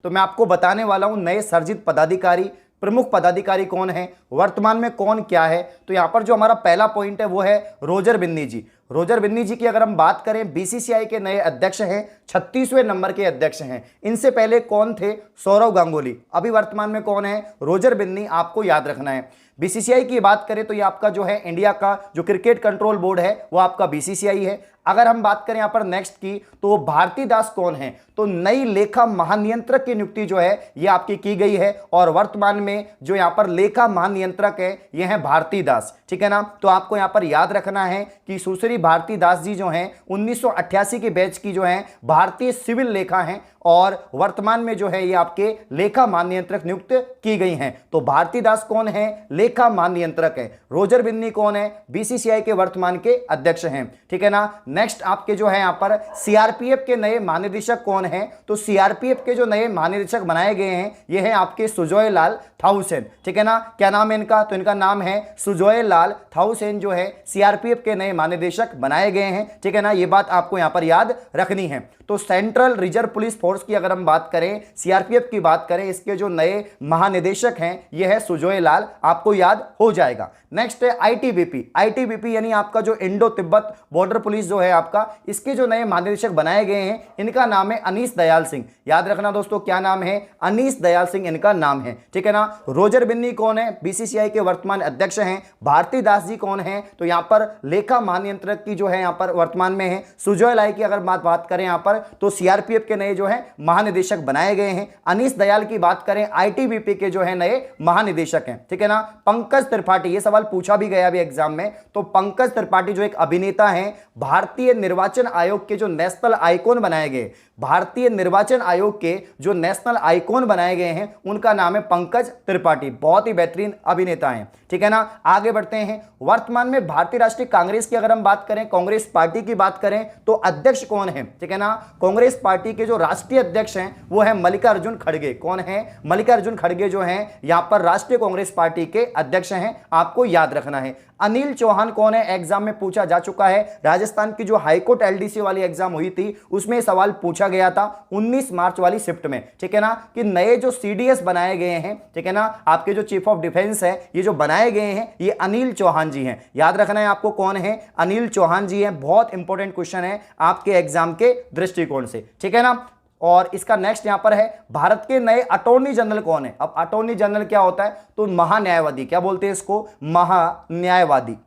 तो मैं आपको बताने वाला हूं नए सर्जित पदाधिकारी, प्रमुख पदाधिकारी कौन है, वर्तमान में कौन क्या है। तो यहां पर जो हमारा पहला पॉइंट है वो है रोजर बिन्नी जी। रोजर बिन्नी जी की अगर हम बात करें, बीसीसीआई के नए अध्यक्ष हैं, 36वें नंबर के अध्यक्ष हैं। इनसे पहले कौन थे? सौरव गांगुली। अभी वर्तमान में कौन है? रोजर बिन्नी। आपको याद रखना है। बीसीसीआई की बात करें तो ये आपका जो है इंडिया का जो क्रिकेट कंट्रोल बोर्ड है वो आपका बीसीसीआई है। अगर हम बात करें यहां पर नेक्स्ट की तो भारती दास कौन है? तो नई लेखा महानियंत्रक की नियुक्ति जो है ये आपकी की गई है और वर्तमान में जो यहां पर लेखा महानियंत्रक है ये है भारती दास। ठीक है ना। तो आपको यहां पर याद रखना है कि सुश्री भारती दास जी जो हैं 1988 के बैच की जो है भारतीय सिविल लेखा हैं और वर्तमान में जो है ये आपके लेखा महानियंत्रक नियुक्त की गई हैं। तो भारती दास कौन है? लेखा महानियंत्रक है। रोजर बिन्नी कौन है? बीसीसीआई के वर्तमान के अध्यक्ष हैं। ठीक है ना। नेक्स्ट आपके जो है यहां पर सीआरपीएफ के नए महानिदेशक कौन है? तो सीआरपीएफ के जो नए महानिदेशक बनाए गए हैं ये हैं आपके सुजोय लाल थाउसेन। ठीक है ना। क्या नाम है इनका? तो इनका नाम है सुजोय लाल थाउसेन जो है सीआरपीएफ के नए महानिदेशक बनाए गए हैं। ठीक है ना। ये बात आपको यहां पर याद रखनी है। तो सेंट्रल रिजर्व पुलिस फोर्स की अगर हम बात करें, सीआरपीएफ की बात करें, इसके जो नए महानिदेशक हैं ये है सुजोय लाल। आपको याद हो जाएगा। नेक्स्ट है आईटीबीपी। आईटीबीपी यानी आपका जो इंडो तिब्बत बॉर्डर पुलिस जो है आपका, इसके जो नए महानिदेशक बनाए गए हैं इनका नाम है अनीस दयाल सिंह। याद रखना दोस्तों, क्या नाम है? अनीस दयाल सिंह इनका नाम है। ठीक है ना। रोजर बिन्नी कौन है? बीसीसीआई के वर्तमान अध्यक्ष हैं। भारती दास जी कौन है? तो यहां पर लेखा महानियंत्रक की जो है यहां पर वर्तमान में है। सुजोय लाल की अगर बात करें यहां पर तो सीआरपीएफ के नए जो है महानिदेशक बनाए गए हैं। अनीस दयाल की बात करें, आईटीबीपी के जो है नए महानिदेशक हैं। ठीक है ना। पंकज त्रिपाठी, ये सवाल पूछा भी गया अभी एग्जाम में। तो पंकज त्रिपाठी जो एक अभिनेता हैं, भारतीय निर्वाचन आयोग के जो नेशनल आइकॉन बनाए गए, भारतीय निर्वाचन आयोग के जो नेशनल आइकॉन बनाए गए हैं उनका नाम है पंकज त्रिपाठी। बहुत ही बेहतरीन अभिनेता हैं। ठीक है ना। आगे बढ़ते हैं। वर्तमान में भारतीय राष्ट्रीय कांग्रेस की अगर हम बात करें, कांग्रेस पार्टी की बात करें तो अध्यक्ष कौन है? ठीक है ना। कांग्रेस पार्टी के जो राष्ट्रीय अध्यक्ष हैं वो है मल्लिकार्जुन खड़गे। कौन है? मल्लिकार्जुन खड़गे जो हैं यहां पर राष्ट्रीय कांग्रेस पार्टी के अध्यक्ष हैं। आपको याद रखना है। अनिल चौहान कौन है? एग्जाम में पूछा जा चुका है। राजस्थान की जो हाईकोर्ट एलडीसी वाली एग्जाम हुई थी उसमें सवाल पूछा गया था 19 मार्च वाली शिफ्ट में। ठीक है ना। कि नए जो सीडीएस बनाए गए हैं, ठीक है ना, आपके जो चीफ ऑफ डिफेंस है, ये जो बनाए गए हैं ये अनिल चौहान जी हैं। याद रखना है आपको कौन है? अनिल चौहान जी हैं। बहुत इंपॉर्टेंट क्वेश्चन है आपके एग्जाम के दृष्टिकोण से। ठीक है ना। और इसका नेक्स्ट यहां पर है भारत के नए अटॉर्नी जनरल कौन है? अब अटॉर्नी जनरल क्या होता है? तो महान्यायवादी। क्या बोलते हैं इसको? महान्यायवादी।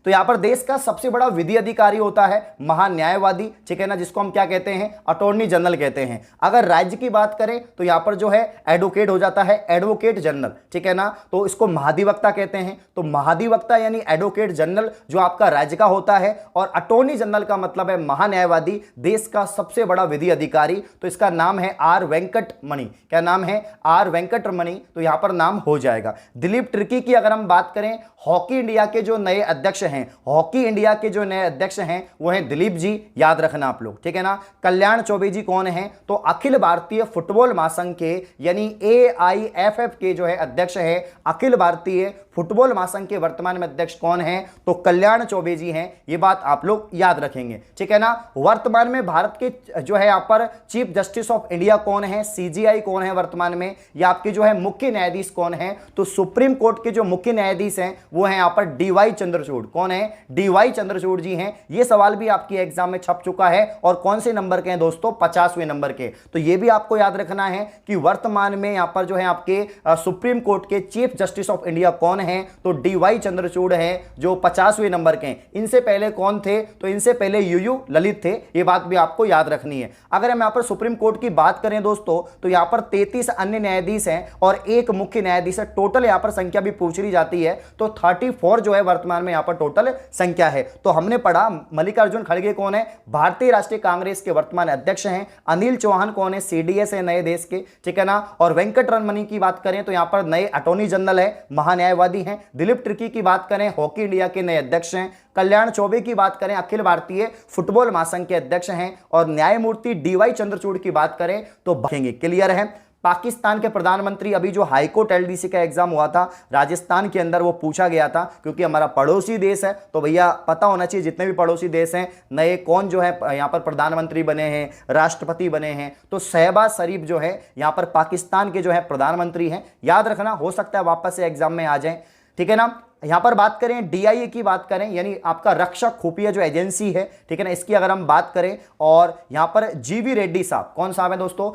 तो यहां पर देश का सबसे बड़ा विधि अधिकारी होता है महान्यायवादी। ठीक है ना। जिसको हम क्या कहते हैं? अटॉर्नी जनरल कहते हैं। अगर राज्य की बात करें तो यहां पर जो है एडवोकेट हो जाता है, एडवोकेट जनरल। ठीक है ना। तो इसको महाधिवक्ता कहते हैं। तो महाधिवक्ता यानी एडवोकेट जनरल जो आपका राज्य का होता है, और अटॉर्नी जनरल का मतलब है महान्यायवादी, देश का सबसे बड़ा विधि अधिकारी। तो इसका नाम है आर वेंकटरमणि। क्या नाम है? आर वेंकटरमणि। तो यहां पर नाम हो जाएगा। दिलीप तिर्की की अगर हम बात करें, हॉकी इंडिया के जो नए अध्यक्ष हैं, हॉकी इंडिया के जो नए अध्यक्ष हैं वो हैं दिलीप जी। याद रखना आप लोग। ठीक है ना। कल्याण चौबे जी कौन है? तो अखिल भारतीय फुटबॉल महासंघ के यानी एआईएफएफ के जो है अध्यक्ष है। अखिल भारतीय फुटबॉल महासंघ के वर्तमान में अध्यक्ष कौन है? तो कल्याण चौबे जी हैं। ये बात आप लोग याद रखेंगे। ठीक है ना। वर्तमान में भारत के जो है यहां पर चीफ जस्टिस ऑफ इंडिया कौन है? सीजीआई कौन है वर्तमान में? या आपके जो है मुख्य न्यायाधीश कौन है? तो सुप्रीम कोर्ट के जो मुख्य न्यायाधीश हैं वो है यहां पर डीवाई चंद्रचूड़। कौन है? डीवाई चंद्रचूड़ जी हैं। ये सवाल भी आपकी एग्जाम में छप चुका है। और कौन से नंबर के हैं दोस्तों? 50वें नंबर के। तो ये भी आपको याद रखना है कि वर्तमान में यहां पर जो है आपके सुप्रीम कोर्ट के चीफ जस्टिस ऑफ इंडिया कौन है? तो डीवाई चंद्रचूड़ हैं जो 50वें नंबर के हैं। इनसे पहले कौन थे? तो इनसे पहले यूयू ललित थे। ये बात भी आपको याद रखनी है। अगर हम यहां पर सुप्रीम कोर्ट की बात करें दोस्तों तो यहां पर 33 अन्य न्यायाधीश हैं और एक मुख्य न्यायाधीश है। टोटल यहां पर संख्या भी पूछ ली जाती है तो 34 जो है वर्तमान में यहां पर टोटल संख्या है। तो हमने पढ़ा मल्लिकार्जुन खड़गे कौन है? भारतीय राष्ट्रीय कांग्रेस के वर्तमान अध्यक्ष हैं। अनिल चौहान कौन है? सीडीएस है नए देश के। ठीक है ना। और वेंकटरमणि की बात करें तो यहां पर नए अटॉर्नी जनरल है, महान्यायवादी हैं। दिलीप तिर्की की बात करें, हॉकी इंडिया के नए अध्यक्ष हैं। कल्याण चौबे की बात करें, अखिल भारतीय फुटबॉल महासंघ के अध्यक्ष हैं। और न्यायमूर्ति डीवाई चंद्रचूड़ की बात करें तो क्लियर है। पाकिस्तान के प्रधानमंत्री, अभी जो हाईकोर्ट एलडीसी का एग्जाम हुआ था राजस्थान के अंदर, वो पूछा गया था, क्योंकि हमारा पड़ोसी देश है तो भैया पता होना चाहिए जितने भी पड़ोसी देश हैं नए कौन जो है यहां पर प्रधानमंत्री बने हैं, राष्ट्रपति बने हैं। तो शहबाज शरीफ जो है यहां पर पाकिस्तान के जो है प्रधानमंत्री हैं। याद रखना, हो सकता है वापस से एग्जाम में आ जाए, ठीक है ना। यहां पर बात करें डीआईए की बात करें, यानी आपका रक्षा खुफिया जो एजेंसी है, ठीक है ना, इसकी अगर हम बात करें, और यहां पर जीवी रेड्डी साहब, कौन साहब है दोस्तों,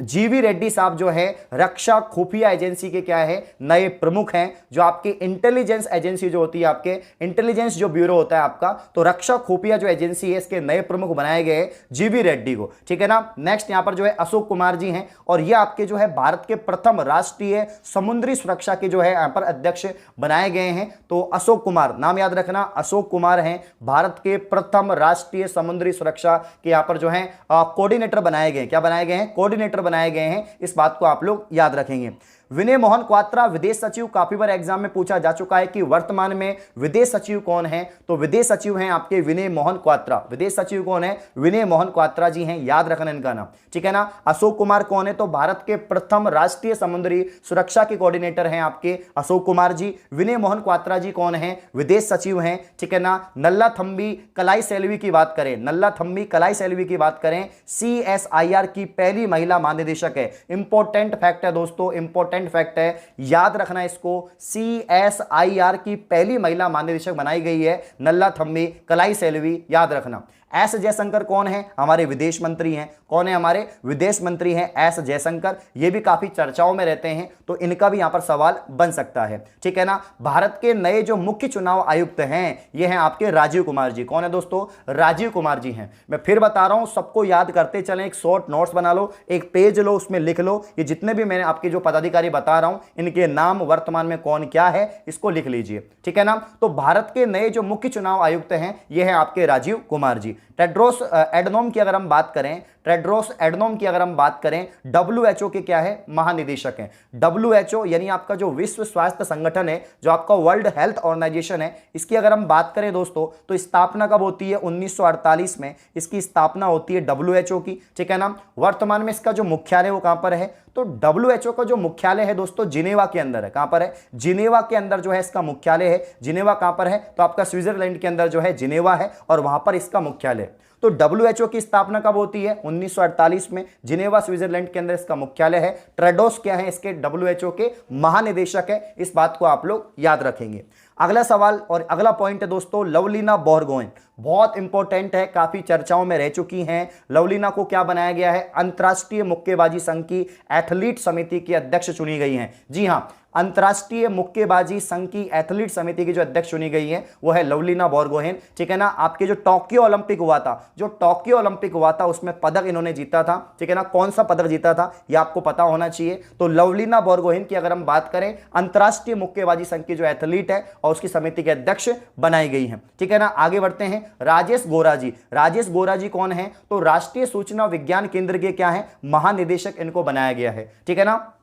जीवी रेड्डी साहब जो है रक्षा खुफिया एजेंसी के क्या है, नए प्रमुख हैं। जो आपकी इंटेलिजेंस एजेंसी जो होती है, आपके इंटेलिजेंस जो ब्यूरो होता है आपका, तो रक्षा खुफिया जो एजेंसी है इसके नए प्रमुख बनाए गए जीवी रेड्डी को, ठीक है ना। नेक्स्ट यहां पर जो है अशोक कुमार जी हैं, और ये आपके जो है भारत के प्रथम राष्ट्रीय समुद्री सुरक्षा के जो है यहां पर अध्यक्ष बनाए गए हैं। तो अशोक कुमार, नाम याद रखना, अशोक कुमार हैं भारत के प्रथम राष्ट्रीय समुद्री सुरक्षा के यहां पर जो है कोऑर्डिनेटर बनाए गए हैं। क्या बनाए गए हैं? कोऑर्डिनेटर बनाए गए हैं। इस बात को आप लोग याद रखेंगे। विनय मोहन क्वात्रा विदेश सचिव, काफी बार एग्जाम में पूछा जा चुका है कि वर्तमान में विदेश सचिव कौन है, तो विदेश सचिव हैं आपके विनय मोहन क्वात्रा। विदेश सचिव कौन है? विनय मोहन क्वात्रा जी हैं, याद रखना इनका नाम, ठीक है ना। अशोक कुमार कौन है? तो भारत के प्रथम राष्ट्रीय समुद्री सुरक्षा के कोऑर्डिनेटर हैं आपके अशोक कुमार जी। विनय मोहन क्वात्रा जी कौन है? विदेश सचिव हैं, ठीक है ना। नल्ला थम्बी कलाई सेल्वी की बात करें, नल्ला थम्बी कलाई सेल्वी की बात करें, CSIR की पहली महिला महानिदेशक है। इंपॉर्टेंट फैक्ट है दोस्तों, इंपॉर्टेंट फैक्ट है, याद रखना इसको। CSIR की पहली महिला महानिदेशक बनाई गई है नल्ला थम्बी कलाई सेल्वी, याद रखना। एस जयशंकर कौन है? हमारे विदेश मंत्री हैं। कौन है? हमारे विदेश मंत्री हैं एस जयशंकर। ये भी काफी चर्चाओं में रहते हैं, तो इनका भी यहां पर सवाल बन सकता है, ठीक है ना। भारत के नए जो मुख्य चुनाव आयुक्त हैं ये हैं आपके राजीव कुमार जी। कौन है दोस्तों? राजीव कुमार जी हैं। मैं फिर बता रहा हूं, सबको याद करते चलें, एक शॉर्ट नोट्स बना लो, एक पेज लो, उसमें लिख लो, ये जितने भी मैंने आपके जो पदाधिकारी बता रहा हूं इनके नाम वर्तमान में कौन क्या है इसको लिख लीजिए, ठीक है ना। तो भारत के नए जो मुख्य चुनाव आयुक्त हैं ये हैं आपके राजीव कुमार जी। टेड्रोस एडनोम की अगर हम बात करें, टेड्रोस एडनोम की अगर हम बात करें, WHO के क्या है? महानिदेशक हैं। WHO यानी आपका जो विश्व स्वास्थ्य संगठन है, जो आपका वर्ल्ड हेल्थ ऑर्गेनाइजेशन है, इसकी अगर हम बात करें दोस्तों तो स्थापना कब होती है? 1948 में इसकी स्थापना होती है WHO की, ठीक है ना। वर्तमान में इसका जो मुख्यालय वो कहां पर है? तो WHO का जो मुख्यालय है दोस्तों जिनेवा के अंदर है। कहां पर है? जिनेवा के अंदर जो है इसका मुख्यालय है। जिनेवा कहां पर है? तो आपका स्विट्जरलैंड के अंदर जो है जिनेवा है, और वहां पर इसका मुख्यालय। तो WHO की स्थापना कब होती है? 1948 में। जिनेवा स्विट्जरलैंड के अंदर इसका मुख्यालय है। टेड्रोस क्या है? इसके WHO के महानिदेशक है। इस बात को आप लोग याद रखेंगे। अगला सवाल और अगला पॉइंट है दोस्तों लवलीना बोरगोहेन, बहुत इंपॉर्टेंट है, काफी चर्चाओं में रह चुकी हैं। लवलीना को क्या बनाया गया है? अंतर्राष्ट्रीय मुक्केबाजी संघ की एथलीट समिति की अध्यक्ष चुनी गई हैं। जी हां, अंतर्राष्ट्रीय मुक्केबाजी संघ की एथलीट समिति की जो अध्यक्ष चुनी गई है वो है लवलीना बोरगोहेन, ठीक है ना। आपके जो टोक्यो ओलंपिक हुआ था, जो टोक्यो ओलंपिक हुआ था उसमें पदक इन्होंने जीता था, ठीक है ना। कौन सा पदक जीता था ये आपको पता होना चाहिए। तो लवलीना बोरगोहेन की अगर हम बात करें, अंतर्राष्ट्रीय मुक्केबाजी संघ की जो एथलीट है और उसकी समिति के अध्यक्ष बनाई गई है, ठीक है ना। आगे बढ़ते हैं, राजेश गोरा जी। राजेश गोरा जी कौन है? तो राष्ट्रीय सूचना विज्ञान केंद्र के क्या है? महानिदेशक इनको बनाया गया है, ठीक है ना।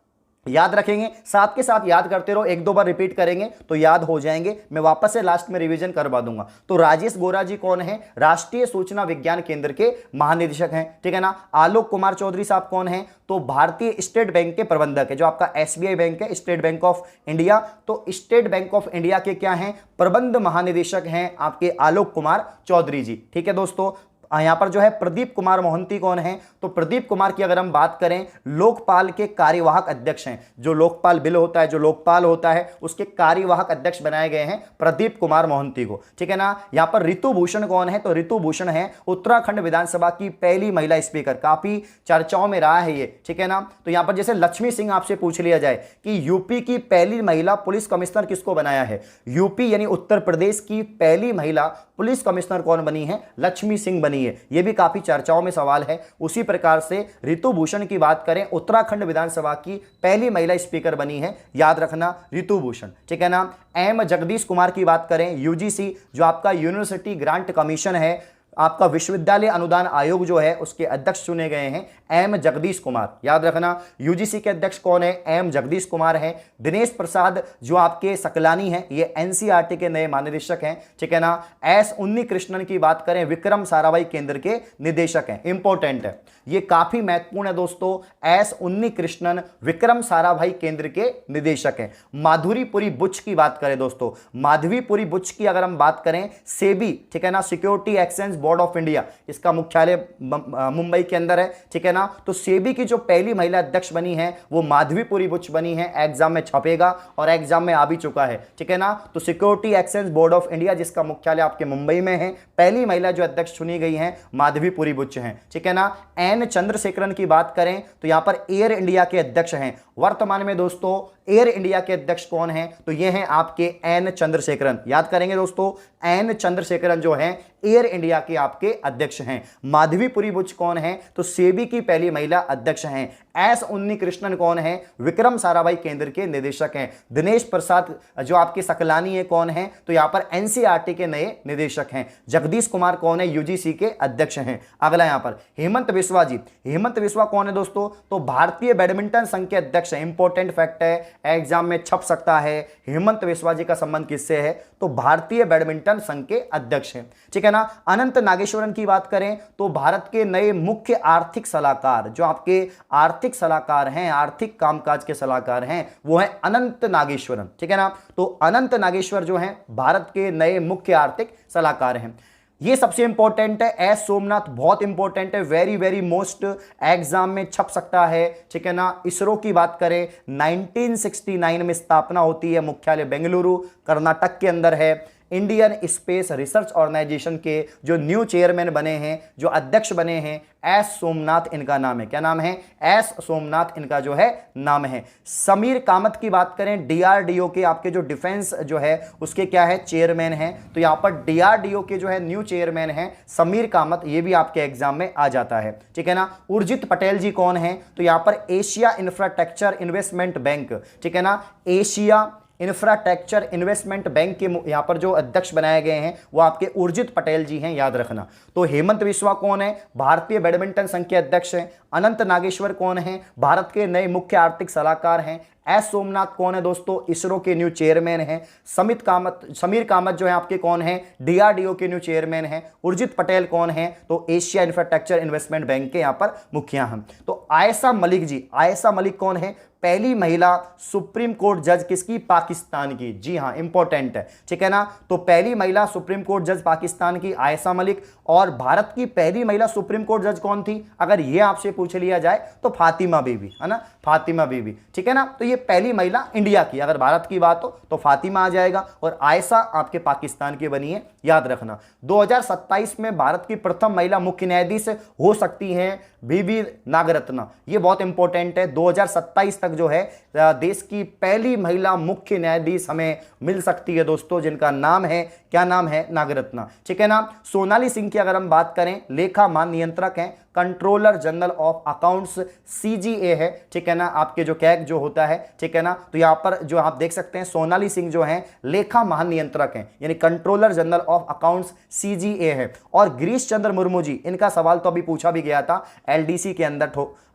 याद रखेंगे, साथ के साथ याद करते रहो, एक दो बार रिपीट करेंगे तो याद हो जाएंगे। मैं वापस से लास्ट में रिवीजन करवा दूंगा। तो राजेश गोरा जी कौन है? राष्ट्रीय सूचना विज्ञान केंद्र के महानिदेशक हैं, ठीक है ना। आलोक कुमार चौधरी साहब कौन है? तो भारतीय स्टेट बैंक के प्रबंधक है, जो आपका SBI बैंक है, स्टेट बैंक ऑफ इंडिया। तो स्टेट बैंक ऑफ इंडिया के क्या हैं? प्रबंध महानिदेशक हैं आपके आलोक कुमार चौधरी जी, ठीक है दोस्तों। यहां पर जो है प्रदीप कुमार मोहंती कौन है? तो प्रदीप कुमार की अगर हम बात करें, लोकपाल के कार्यवाहक अध्यक्ष हैं। जो लोकपाल बिल होता है, जो लोकपाल होता है, उसके कार्यवाहक अध्यक्ष बनाए गए हैं प्रदीप कुमार मोहंती को, ठीक है ना। यहां पर रितु भूषण कौन है? तो रितु भूषण है उत्तराखंड विधानसभा की पहली महिला स्पीकर, काफी चर्चाओं में रहा है ये, ठीक है ना। तो यहां पर जैसे लक्ष्मी सिंह आपसे पूछ लिया जाए कि यूपी की पहली महिला पुलिस कमिश्नर किसको बनाया है? यूपी यानी उत्तर प्रदेश की पहली महिला पुलिस कमिश्नर कौन बनी है? लक्ष्मी सिंह बनी है। यह भी काफी चर्चाओं में सवाल है। उसी प्रकार से रितु भूषण की बात करें, उत्तराखंड विधानसभा की पहली महिला स्पीकर बनी है, याद रखना रितु भूषण, ठीक है ना। एम जगदीश कुमार की बात करें, यूजीसी जो आपका यूनिवर्सिटी ग्रांट कमीशन है, आपका विश्वविद्यालय अनुदान आयोग जो है उसके अध्यक्ष चुने गए हैं एम जगदीश कुमार। याद रखना, यूजीसी के अध्यक्ष कौन है? एम जगदीश कुमार हैं। दिनेश प्रसाद जो आपके सकलानी हैं, ये एनसीईआरटी के नए महानिदेशक हैं, ठीक है ना। एस उन्नी कृष्णन की बात करें, विक्रम साराभाई केंद्र के निदेशक हैं। इंपॉर्टेंट है, ये काफी महत्वपूर्ण है दोस्तों। एस उन्नी कृष्णन विक्रम साराभाई केंद्र के निदेशक हैं। माधुरीपुरी बुच की बात करें दोस्तों, माधवीपुरी बुच की अगर हम बात करें, सेबी, ठीक है ना, security exchange board of India, इसका मुख्यालय मुंबई के अंदर है, ठीक है ना। तो सेबी की जो पहली महिला अध्यक्ष बनी है वो माधवीपुरी बुच बनी है। एग्जाम में छपेगा और एग्जाम में आ भी चुका है, ठीक है ना। तो security exchange board of India जिसका मुख्यालय आपके मुंबई में है, पहली महिला जो अध्यक्ष चुनी गई है माधवीपुरी बुच हैं, ठीक है ना। एन चंद्रशेखरन की बात करें तो यहां पर एयर इंडिया के अध्यक्ष हैं। वर्तमान में दोस्तों एयर इंडिया के अध्यक्ष कौन हैं? तो ये हैं आपके एन चंद्रशेखरन। याद करेंगे दोस्तों, एन चंद्रशेखरन जो हैं एयर इंडिया के आपके अध्यक्ष हैं। माधवीपुरी बुच कौन है? तो सेबी की पहली महिला अध्यक्ष हैं। एस उन्नी कृष्णन कौन है? विक्रम साराभाई केंद्र के निदेशक हैं। दिनेश प्रसाद जो आपके सकलानी है कौन है? तो यहां पर एनसीईआरटी के नए निदेशक हैं। जगदीश कुमार कौन है? यूजीसी के अध्यक्ष हैं। अगला यहां पर हेमंत बिस्वा जी। हेमंत बिस्वा कौन है दोस्तों? तो भारतीय बैडमिंटन संघ के अध्यक्ष हैं। इंपॉर्टेंट फैक्ट है, एग्जाम में छप सकता है। हेमंत बिस्वा जी का संबंध किससे है? तो भारतीय बैडमिंटन संघ के अध्यक्ष हैं, ठीक है ना। अनंत नागेश्वरन की बात करें तो भारत के नए मुख्य आर्थिक सलाहकार, जो आपके आर्थिक सलाहकार हैं, आर्थिक कामकाज के सलाहकार हैं, वो है अनंत नागेश्वरन, ठीक है ना। तो अनंत नागेश्वर जो हैं भारत के नए मुख्य आर्थिक सलाहकार हैं। ये सबसे इंपॉर्टेंट है। एस सोमनाथ बहुत इंपॉर्टेंट है, वेरी वेरी मोस्ट, एग्जाम में छप सकता है, ठीक है ना। इसरो की बात करें 1969 में स्थापना होती है, मुख्यालय बेंगलुरु कर्नाटक के अंदर है। इंडियन स्पेस रिसर्च ऑर्गेनाइजेशन के जो न्यू चेयरमैन बने हैं, जो अध्यक्ष बने हैं, एस सोमनाथ इनका नाम है। क्या नाम है? एस सोमनाथ इनका जो है नाम है। समीर कामत की बात करें, डीआरडीओ के आपके जो डिफेंस जो है उसके क्या है? चेयरमैन हैं। तो यहां पर डीआरडीओ के जो है न्यू चेयरमैन हैं समीर कामत, ये भी आपके एग्जाम में आ जाता है, ठीक है ना। उर्जित पटेल जी कौन है? तो यहां पर एशिया इंफ्रास्ट्रक्चर इन्वेस्टमेंट बैंक, ठीक है ना, एशिया इंफ्रास्ट्रक्चर इन्वेस्टमेंट बैंक के यहां पर जो अध्यक्ष बनाए गए हैं वो आपके उर्जित पटेल जी हैं, याद रखना। तो हेमंत बिस्वा कौन है? भारतीय बैडमिंटन संघ के अध्यक्ष हैं। अनंत नागेश्वर कौन है? भारत के नए मुख्य आर्थिक सलाहकार हैं। एस सोमनाथ कौन है दोस्तों? इसरो के न्यू चेयरमैन हैं। समीर कामत जो है आपके कौन है? डीआरडीओ के न्यू चेयरमैन हैं। उर्जित पटेल कौन है? तो एशिया इंफ्रास्ट्रक्चर इन्वेस्टमेंट बैंक के यहां पर मुखिया हैं। तो आयशा मलिक जी, आयशा मलिक कौन है? पहली महिला सुप्रीम कोर्ट जज किसकी? पाकिस्तान की। जी हां, इंपॉर्टेंट है, ठीक है ना। तो पहली महिला सुप्रीम कोर्ट जज पाकिस्तान की आयशा मलिक। और भारत की पहली महिला सुप्रीम कोर्ट जज कौन थी? अगर यह आपसे पूछ लिया जाए तो फातिमा बीबी, है ना, फातिमा बीबी, ठीक है ना। तो ये पहली महिला इंडिया की, अगर भारत की बात हो तो फातिमा आ जाएगा, और आयशा आपके पाकिस्तान की बनी है, याद रखना। 2027 में भारत की प्रथम महिला मुख्य न्यायाधीश हो सकती हैं बीबी नागरत्ना। ये बहुत इंपॉर्टेंट है। 2027 तक जो है देश की पहली महिला मुख्य न्यायाधीश हमें मिल सकती है दोस्तों, जिनका नाम है, क्या नाम है? नागरत्ना, ठीक है ना। सोनाली सिंह की अगर हम बात करें, लेखा महानियंत्रक हैं, controller general of accounts, CGA है, ठीक है ना, आपके जो कैग जो होता है, ठीक है ना। तो यहां पर जो आप देख सकते हैं सोनाली सिंह जो हैं लेखा महानियंत्रक हैं, यानी controller general of accounts, CGA है। और गिरीश चंद्र मुर्मू जी, इनका सवाल तो अभी पूछा भी गया था एलडीसी के अंदर,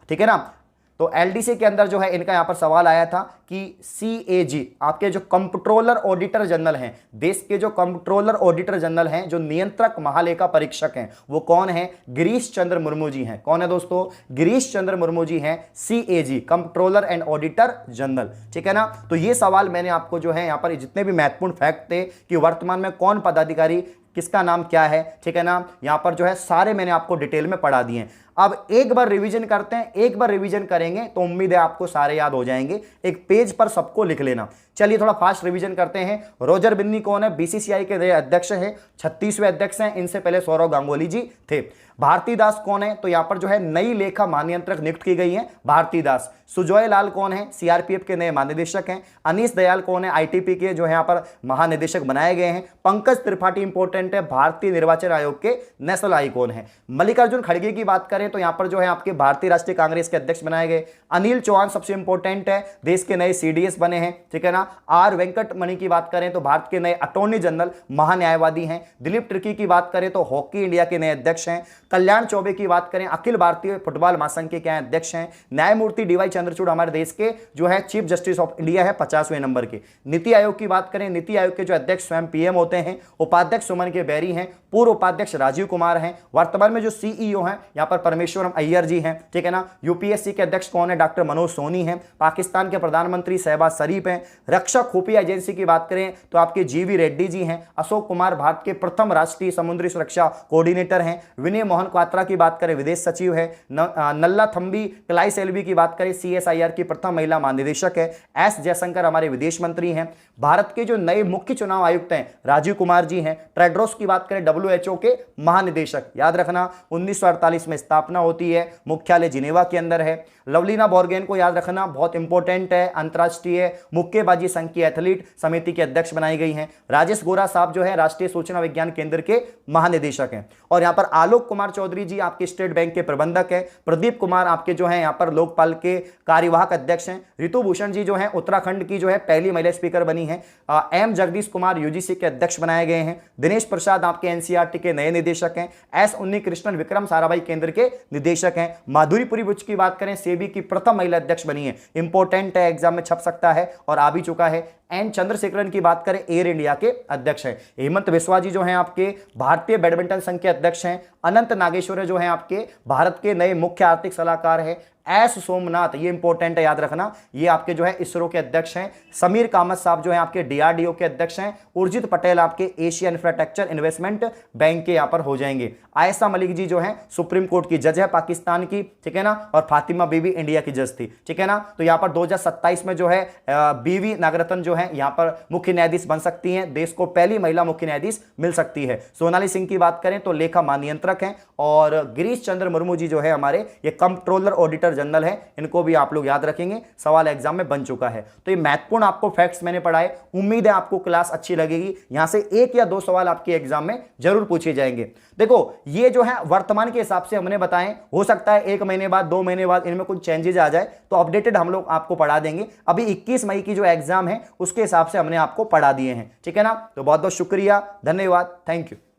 ठीक है ना। तो एलडीसी के अंदर जो है इनका यहां पर सवाल आया था कि सीएजी, आपके जो कंट्रोलर ऑडिटर जनरल हैं, देश के जो कंट्रोलर ऑडिटर जनरल हैं, जो नियंत्रक महालेखा परीक्षक हैं, वो कौन है? गिरीश चंद्र मुर्मू जी हैं। कौन है दोस्तों? गिरीश चंद्र मुर्मू जी हैं, CAG, controller and auditor general, ठीक है ना। तो ये सवाल मैंने आपको जो है यहां पर जितने भी महत्वपूर्ण फैक्ट थे कि वर्तमान में कौन पदाधिकारी, किसका नाम क्या है, ठीक है ना, यहां पर जो है सारे मैंने आपको डिटेल में पढ़ा दिए हैं। अब एक बार रिवीजन करते हैं, एक बार रिवीजन करेंगे तो उम्मीद है आपको सारे याद हो जाएंगे। एक पेज पर सबको लिख लेना। चलिए थोड़ा फास्ट रिवीजन करते हैं। रोजर बिन्नी कौन है? बीसीसीआई के नए अध्यक्ष हैं, 36वें अध्यक्ष हैं। इनसे पहले सौरव गांगुली जी थे। भारती दास कौन है? तो यहां पर जो है नई लेखा महानियंत्रक नियुक्त की गई है, भारती दास। सुजॉय लाल कौन है? सीआरपीएफ के नए महानिदेशक हैं। अनीश दयाल कौन है? आईटीपी के जो है यहां पर महानिदेशक बनाए गए हैं। पंकज त्रिपाठी इंपॉर्टेंट है, भारतीय निर्वाचन आयोग के नेशनल आइकॉन है। मल्लिकार्जुन खड़गे की बात करें करें तो यहां पर जो है आपके भारतीय राष्ट्रीय कांग्रेस के अध्यक्ष बनाए गए। अनिल चौहान सबसे इंपॉर्टेंट है, देश के नए सीडीएस बने हैं, ठीक है ना। आर वेंकटमणि की बात करें तो भारत के नए अटॉर्नी जनरल महान्यायवादी हैं। दिलीप तिर्की की बात करें तो हॉकी इंडिया के नए अध्यक्ष हैं। कल्याण चौबे की बात करें अखिल भारतीय फुटबॉल महासंघ के क्या अध्यक्ष हैं। न्यायमूर्ति डीवाई चंद्रचूड़ हमारे देश के जो है चीफ जस्टिस ऑफ इंडिया है 50वें नंबर के। नीति आयोग की बात करें, नीति आयोग के जो अध्यक्ष स्वयं पीएम होते हैं। उपाध्यक्ष सुमन के बैरी हैं। पूर्व उपाध्यक्ष राजीव कुमार हैं। वर्तमान में जो सीईओ हैं यहां पर परमेश्वरम अय्यर जी हैं, ठीक है ना। यूपीएससी के अध्यक्ष कौन है, डॉक्टर मनोज सोनी हैं। पाकिस्तान के प्रधानमंत्री शहबाज शरीफ हैं। रक्षा खुफिया एजेंसी की बात करें तो आपके जीवी रेड्डी जी हैं। अशोक कुमार भारत के प्रथम राष्ट्रीय समुद्री सुरक्षा कोऑर्डिनेटर हैं। विनय मोहन क्वात्रा की बात करें विदेश सचिव है। नल्ला थम्बी क्लाई सेल्वी की बात करें सीएसआईआर की प्रथम महिला महानिदेशक है। एस जयशंकर हमारे विदेश मंत्री हैं। भारत के जो नए मुख्य चुनाव आयुक्त हैं राजीव कुमार जी हैं। टेड्रोस की बात करें डब्ल्यूएचओ के महानिदेशक, याद रखना 1948 में स्थापना होती है, मुख्यालय जिनेवा के अंदर है। लवलीना बोर्गेन को याद रखना बहुत इंपॉर्टेंट है, अंतर्राष्ट्रीय मुक्केबाजी संघ की एथलीट समिति के अध्यक्ष बनाई गई हैं। राजेश गोरा साहब जो है राष्ट्रीय सूचना विज्ञान केंद्र के महानिदेशक हैं। और यहां पर आलोक कुमार चौधरी जी आपके स्टेट बैंक के प्रबंधक है। प्रदीप कुमार आपके जो है यहां पर लोकपाल के कार्यवाहक अध्यक्ष हैं। ऋतु भूषण जी जो है उत्तराखंड की जो है पहली महिला स्पीकर बनी है। एम जगदीश कुमार यूजीसी के अध्यक्ष बनाए गए हैं। दिनेश प्रसाद आपके एनसीईआरटी के नए निदेशक हैं। एस उन्नी कृष्णन विक्रम साराभाई केंद्र के निदेशक हैं। माधुरी बुच की बात करें सेबी की प्रथम महिला अध्यक्ष बनी है, इंपॉर्टेंट है, एग्जाम में छप सकता है और आ भी चुका है। एन चंद्रशेखरन की बात करें एयर इंडिया के अध्यक्ष हैं। हेमंत बिस्वा जी जो हैं आपके भारतीय बैडमिंटन संघ के अध्यक्ष हैं। अनंत नागेश्वर जो हैं आपके भारत के नए मुख्य आर्थिक सलाहकार हैं। एस सोमनाथ, ये इंपॉर्टेंट है, याद रखना, ये आपके जो है इसरो के अध्यक्ष हैं। समीर कामत साहब जो है आपके डीआरडीओ के अध्यक्ष हैं। उर्जित पटेल आपके एशिया इंफ्रास्ट्रक्चर इन्वेस्टमेंट बैंक के यहां पर हो जाएंगे। आयशा मलिक जी जो है सुप्रीम कोर्ट की जज है पाकिस्तान की, ठीक है ना। और फातिमा बीबी इंडिया की जज थी, ठीक है ना। तो यहां पर 2027 में जो है बीवी नागरत्न जो है यहां पर मुख्य न्यायाधीश बन सकती हैं। देश को पहली महिला मुख्य न्यायाधीश मिल सकती है। सोनाली सिंह की बात करें तो लेखा महानियंत्रक हैं। और गिरीश चंद्र मुर्मू जी जो है हमारे ये कंट्रोलर ऑडिटर जनरल है। इनको भी आप लोग याद रखेंगे, सवाल एग्जाम में बन चुका है। तो ये महत्वपूर्ण आपको फैक्ट्स मैंने पढ़ाए। उम्मीद है आपको क्लास अच्छी लगेगी। यहां से एक या दो सवाल आपके एग्जाम में जरूर पूछे जाएंगे। देखो ये जो है वर्तमान के हिसाब से हमने बताएं, हो सकता है 1 महीने बाद 2 महीने बाद इनमें कुछ चेंजेस आ जाए तो अपडेटेड हम लोग आपको पढ़ा देंगे। अभी 21 मई की जो एग्जाम है उसके हिसाब से हमने आपको पढ़ा दिए हैं, ठीक है ना। तो बहुत बहुत शुक्रिया, धन्यवाद, थैंक यू।